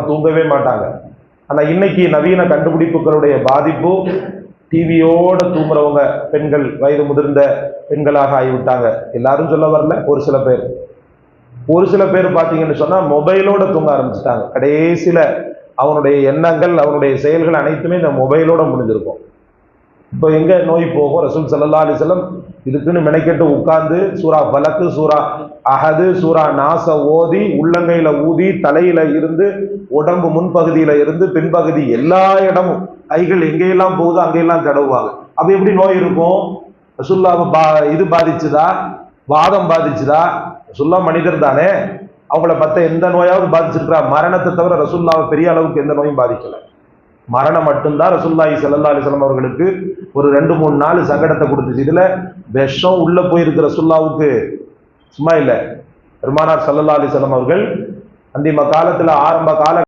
தூங்கவே மாட்டாங்க. ஆனா இன்னைக்கு நவீன கண்டுபிடிப்புகளுடைய பாதிப்பு டிவியோட தூங்குறவங்க பெண்கள், வயது முதிர்ந்த பெண்களாக ஆகிவிட்டாங்க. எல்லாரும் சொல்ல வரல, ஒரு சில பேர் பார்த்தீங்கன்னு சொன்னா மொபைலோட தூங்க ஆரம்பிச்சுட்டாங்க. கடைசியில அவனுடைய எண்ணங்கள், அவனுடைய செயல்கள் அனைத்துமே இந்த மொபைலோட முடிஞ்சிருக்கும். இப்போ எங்க நோய் போகும்? ரசூல் ஸல்லல்லாஹு அலைஹி வஸல்லம் இதுக்குன்னு மெனக்கெட்டு உட்கார்ந்து சூரா ஃபலக்கு, சூரா அஹது, சூரா நாச ஓதி உள்ளங்கையில ஊதி தலையில இருந்து உடம்பு முன்பகுதியில இருந்து பின்பகுதி எல்லா இடமும் கைகள் எங்கெல்லாம் போகுதோ அங்கெல்லாம் தடவுவாங்க. அப்ப எப்படி நோய் இருக்கும்? ரசூலுல்லாஹ் இது பாதிச்சுதா? வாதம் பாதிச்சுதா? ரசூலுல்லாஹ் மனிதர் தானே, அவங்கள பத்த எந்த நோயாவது பாதிச்சிருக்கிறா? மரணத்தை தவிர ரசூலுல்லாஹ் பெரிய அளவுக்கு எந்த நோயும் பாதிக்கல. மரணம் மட்டும்தான் ரசூலுல்லாஹி ஸல்லல்லாஹு அலைஹி வஸல்லம் அவர்களுக்கு ஒரு 2-3 நாள் சங்கடத்தை கொடுத்துச்சு. இதுல விஷம் உள்ள போயிருக்கிற ரசூலுல்லாஹ்வுக்கு சும்மா இல்ல. பெருமானார் ஸல்லல்லாஹு அலைஹி வஸல்லம் அவர்கள் அந்திம காலத்துல, ஆரம்ப கால